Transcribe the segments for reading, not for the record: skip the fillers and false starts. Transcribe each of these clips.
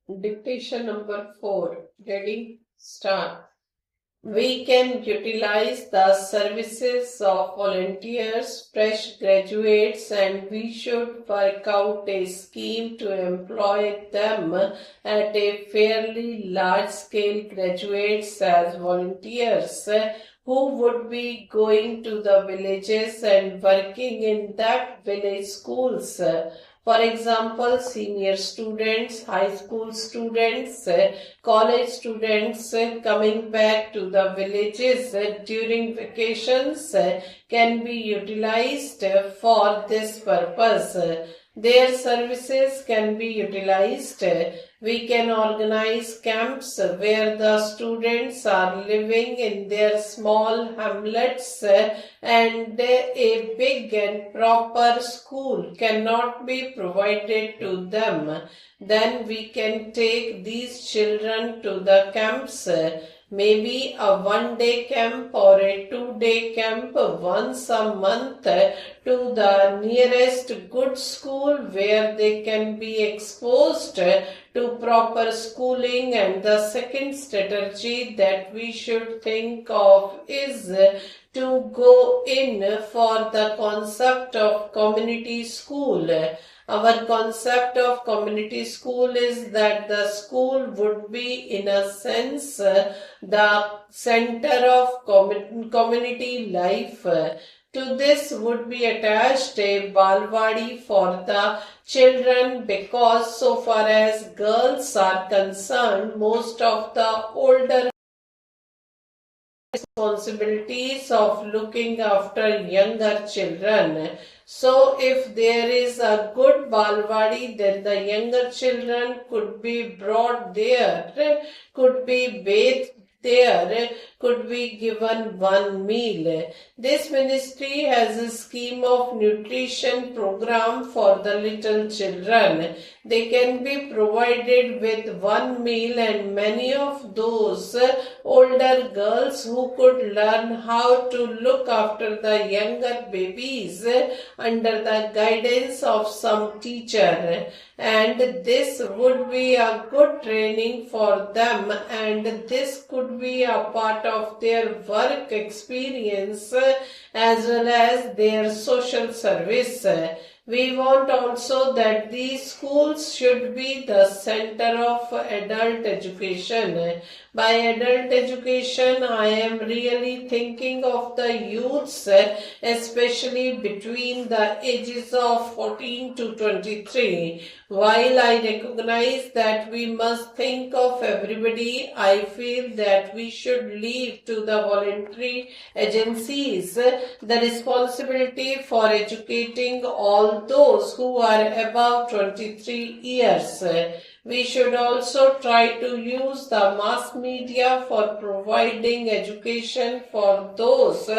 Dictation number 4. Ready? Start. We can utilize the services of volunteers, fresh graduates, and we should work out a scheme to employ them at a fairly large scale graduates as volunteers who would be going to the villages and working in that village schools. For example, senior students, high school students, college students coming back to the villages during vacations can be utilized for this purpose. Their services can be utilized. We can organize camps where the students are living in their small hamlets and a big and proper school cannot be provided to them. Then we can take these children to the camps, maybe a 1-day camp or a 2-day camp once a month to the nearest good school where they can be exposed to proper schooling. And the second strategy that we should think of is to go in for the concept of community school. Our concept of community school is that the school would be, in a sense, the center of community life. To this would be attached a balwadi for the children, because so far as girls are concerned, most of the older responsibilities of looking after younger children. So if there is a good balwadi, then the younger children could be brought there, could be bathed there, could be given one meal. This ministry has a scheme of nutrition program for the little children. They can be provided with one meal, and many of those older girls who could learn how to look after the younger babies under the guidance of some teacher. And this would be a good training for them, and this could be a part of their work experience as well as their social service. We want also that these schools should be the center of adult education. By adult education, I am really thinking of the youths, especially between the ages of 14 to 23. While I recognize that we must think of everybody, I feel that we should leave to the voluntary agencies the responsibility for educating all those who are above 23 years. We should also try to use the mass media for providing education for those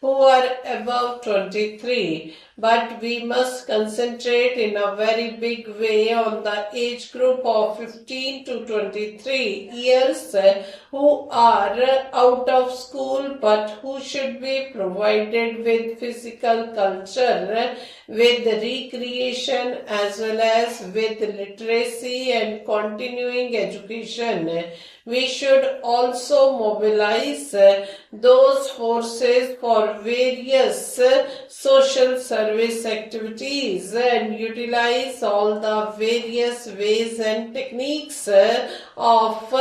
who are above 23. But we must concentrate in a very big way on the age group of 15 to 23 years who are out of school but who should be provided with physical culture, with recreation as well as with literacy and continuing education. We should also mobilize those forces for various social service activities and utilize all the various ways and techniques of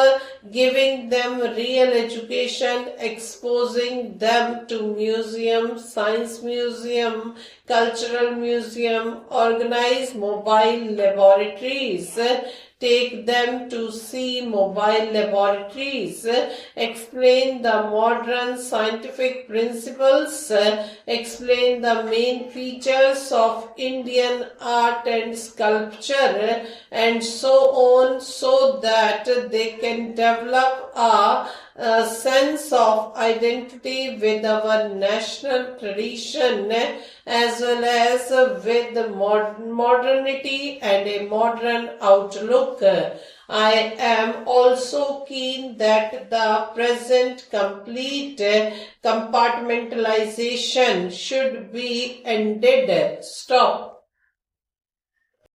giving them real education, exposing them to museums, science museum, cultural museum, organize mobile laboratories, take them to see mobile laboratories, explain the modern scientific principles, explain the main features of Indian art and sculpture, and so on, so that they can develop a sense of identity with our national tradition as well as with modernity and a modern outlook. I am also keen that the present complete compartmentalization should be ended. Stop.